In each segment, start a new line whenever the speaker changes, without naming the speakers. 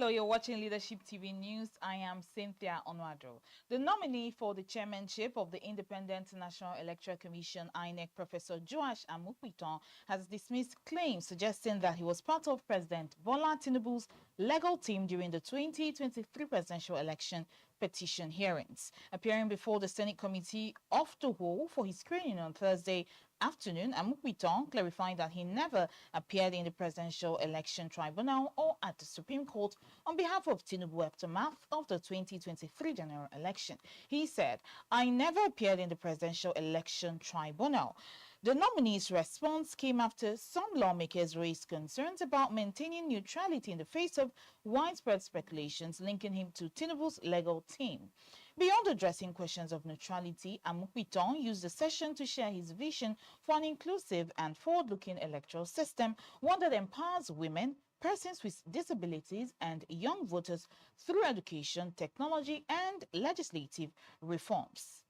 Hello, you're watching Leadership TV News. I am Cynthia Onwado. The nominee for the chairmanship of the Independent National Electoral Commission, INEC, Professor Joash Amupitan, has dismissed claims suggesting that he was part of President Bola Tinubu's legal team during the 2023 presidential election petition hearings. Appearing before the Senate Committee of the Whole for his screening on Thursday afternoon, Amupitan clarified that he never appeared in the Presidential Election Tribunal or at the Supreme Court on behalf of Tinubu aftermath of the 2023 general election. He said, "I never appeared in the Presidential Election Tribunal." The nominee's response came after some lawmakers raised concerns about maintaining neutrality in the face of widespread speculations linking him to Tinubu's legal team. Beyond addressing questions of neutrality, Amupitan used the session to share his vision for an inclusive and forward-looking electoral system, one that empowers women, persons with disabilities, and young voters through education, technology, and legislative reforms.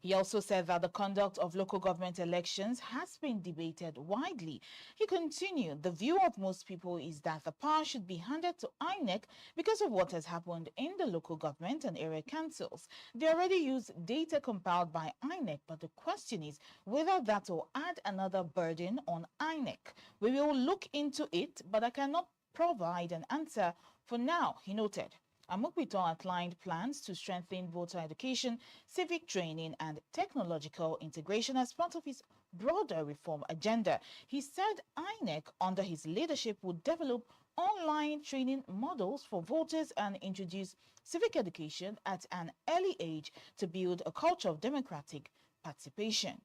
He also said that the conduct of local government elections has been debated widely. He continued, "The view of most people is that the power should be handed to INEC because of what has happened in the local government and area councils. They already use data compiled by INEC, but the question is whether that will add another burden on INEC. We will look into it, but I cannot provide an answer for now," he noted. Amupitan outlined plans to strengthen voter education, civic training, and technological integration as part of his broader reform agenda. He said INEC, under his leadership, would develop online training models for voters and introduce civic education at an early age to build a culture of democratic participation.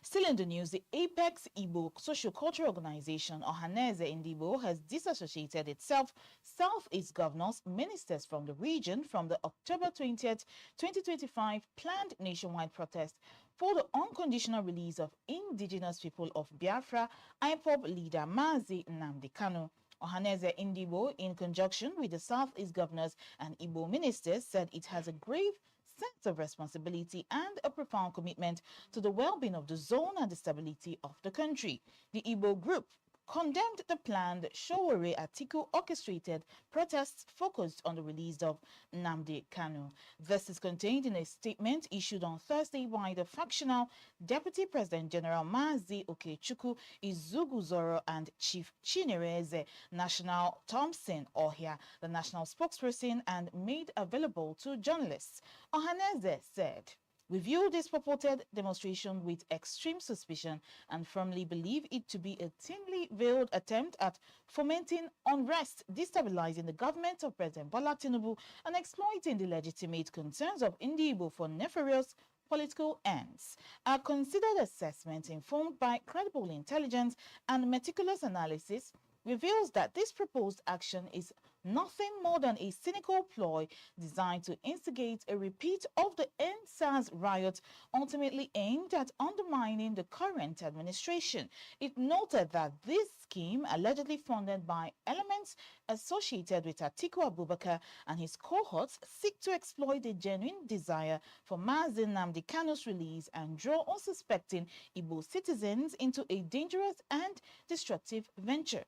Still in the news, the Apex Igbo Socio-Cultural Organization, Ohaneze Indibo, has disassociated itself, Southeast governors, ministers from the region from the October 20th, 2025 planned nationwide protest for the unconditional release of indigenous people of Biafra, IPOB leader Mazi Nnamdi Kanu. Ohaneze Indibo, in conjunction with the Southeast governors and Igbo ministers, said it has a grave sense of responsibility and a profound commitment to the well-being of the zone and the stability of the country. The Igbo group condemned the planned Showore Atiku orchestrated protests focused on the release of Nnamdi Kanu. This is contained in a statement issued on Thursday by the factional Deputy President General Mazi Okechukwu Izuguzoro and Chief Chinereze National Thompson Ohia, the national spokesperson, and made available to journalists. Ohaneze said, "We view this purported demonstration with extreme suspicion and firmly believe it to be a thinly veiled attempt at fomenting unrest, destabilizing the government of President Bola Tinubu, and exploiting the legitimate concerns of Indibo for nefarious political ends. Our considered assessment, informed by credible intelligence and meticulous analysis, reveals that this proposed action is nothing more than a cynical ploy designed to instigate a repeat of the EndSARS riot, ultimately aimed at undermining the current administration." It noted that this scheme, allegedly funded by elements associated with Atiku Abubakar and his cohorts, seek to exploit the genuine desire for Mazi Nnamdi Kanu's release and draw unsuspecting Igbo citizens into a dangerous and destructive venture.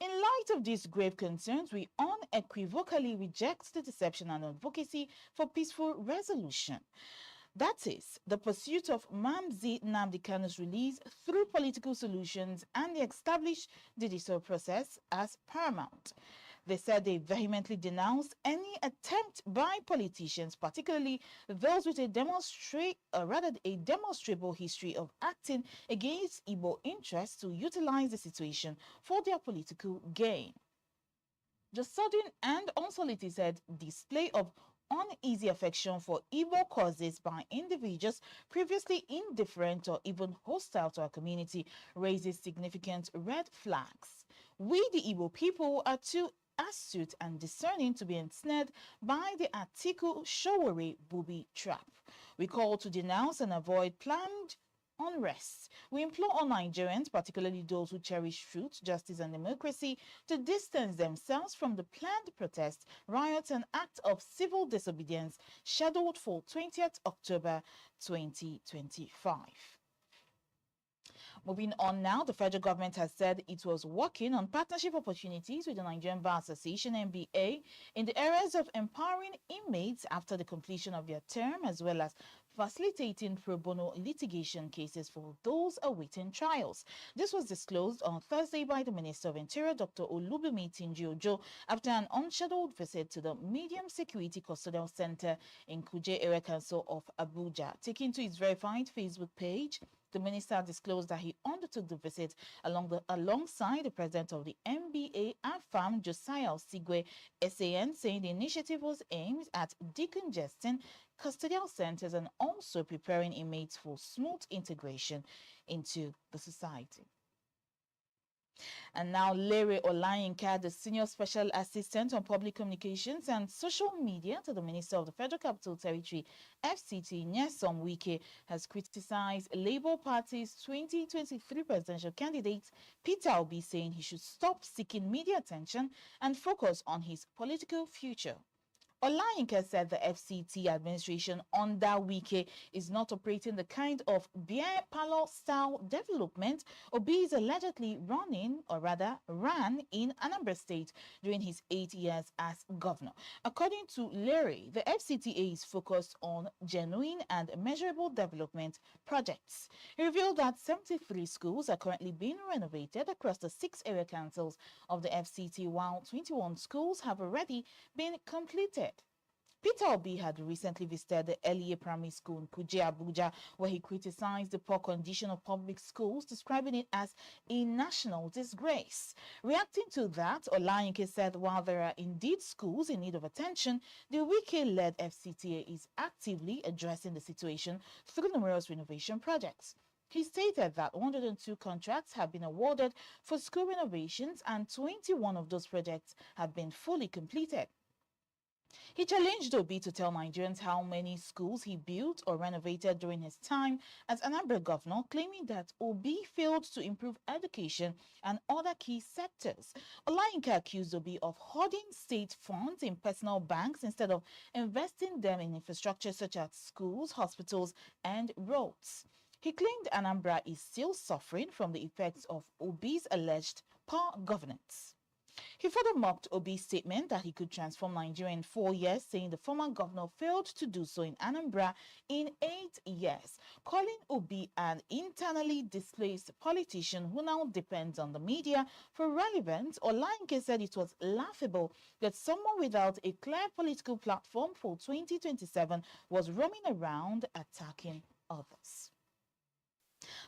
In light of these grave concerns, we unequivocally reject the deception and advocacy for peaceful resolution. That is, the pursuit of Mazi Nnamdi Kanu's release through political solutions and the established judicial process as paramount. They said they vehemently denounced any attempt by politicians, particularly those with a demonstrable history of acting against Igbo interests, to utilize the situation for their political gain. The sudden and unsolicited display of uneasy affection for Igbo causes by individuals previously indifferent or even hostile to our community raises significant red flags. We, the Igbo people, are too astute and discerning to be ensnared by the Atiku Showore booby trap. We call to denounce and avoid planned unrest. We implore all Nigerians, particularly those who cherish truth, justice, and democracy, to distance themselves from the planned protests, riots, and acts of civil disobedience scheduled for 20th October 2025. Moving on now, the federal government has said it was working on partnership opportunities with the Nigerian Bar Association (NBA) in the areas of empowering inmates after the completion of their term, as well as facilitating pro bono litigation cases for those awaiting trials. This was disclosed on Thursday by the Minister of Interior, Dr. Olubimi Tinji-Ojo, after an unscheduled visit to the Medium Security Custodial Center in Kuje Area Council of Abuja. Taking to its verified Facebook page, the minister disclosed that he undertook the visit alongside the president of the NBA, AFAM, Josiah Osigwe, SAN, saying the initiative was aimed at decongesting custodial centers and also preparing inmates for smooth integration into the society. And now, Lere Olayinka, the Senior Special Assistant on Public Communications and Social Media to the Minister of the Federal Capital Territory, FCT, Nyesom Wike, has criticized Labour Party's 2023 presidential candidate, Peter Obi, saying he should stop seeking media attention and focus on his political future. Olayinka said the FCT administration under Wike is not operating the kind of beer parlor style development Obi is allegedly ran in Anambra State during his 8 years as governor. According to Larry, the FCTA is focused on genuine and measurable development projects. He revealed that 73 schools are currently being renovated across the 6 area councils of the FCT, while 21 schools have already been completed. Peter Obi had recently visited the LEA Primary School in Kuje, Abuja, where he criticized the poor condition of public schools, describing it as a national disgrace. Reacting to that, Olayinka said while there are indeed schools in need of attention, the Wike-led FCTA is actively addressing the situation through numerous renovation projects. He stated that 102 contracts have been awarded for school renovations and 21 of those projects have been fully completed. He challenged Obi to tell Nigerians how many schools he built or renovated during his time as Anambra governor, claiming that Obi failed to improve education and other key sectors. Olayinka accused Obi of hoarding state funds in personal banks instead of investing them in infrastructure such as schools, hospitals, and roads. He claimed Anambra is still suffering from the effects of Obi's alleged poor governance. He further mocked Obi's statement that he could transform Nigeria in 4 years, saying the former governor failed to do so in Anambra in 8 years, calling Obi an internally displaced politician who now depends on the media for relevance. Olayinka said it was laughable that someone without a clear political platform for 2027 was roaming around attacking others.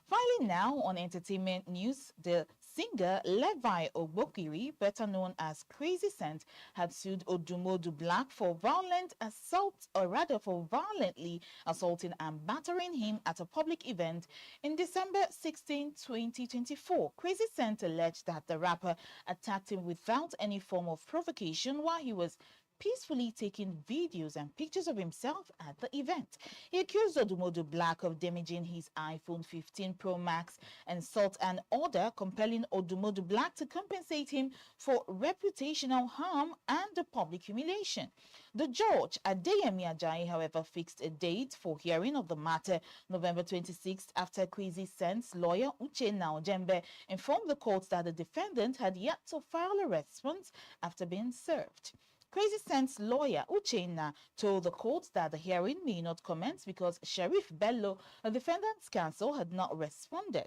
Finally, now on entertainment news, the singer Levi Ogbokiri, better known as Crazy Scent, had sued Odumodu Black for violent assault, or rather for violently assaulting and battering him at a public event in December 16, 2024. Crazy Scent alleged that the rapper attacked him without any form of provocation while he was peacefully taking videos and pictures of himself at the event. He accused Odumodu Black of damaging his iPhone 15 Pro Max and sought an order compelling Odumodu Black to compensate him for reputational harm and the public humiliation. The judge, Adeyemi Ajayi, however, fixed a date for hearing of the matter, November 26th, after Crazy Scent's lawyer, Uchenna Ojembe, informed the court that the defendant had yet to file a response after being served. Crazy Scent's lawyer, Uchenna, told the court that the hearing may not commence because Sheriff Bello, the defendant's counsel, had not responded.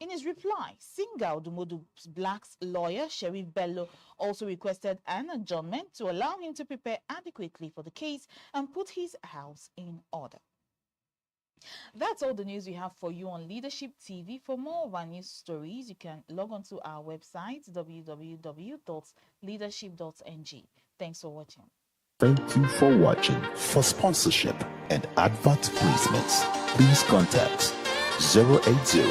In his reply, singer Odumodu Black's lawyer, Sheriff Bello, also requested an adjournment to allow him to prepare adequately for the case and put his house in order. That's all the news we have for you on Leadership TV. For more of our news stories, you can log on to our website, www.leadership.ng. Thanks for watching.
Thank you for watching. For sponsorship and advert placements, please contact 080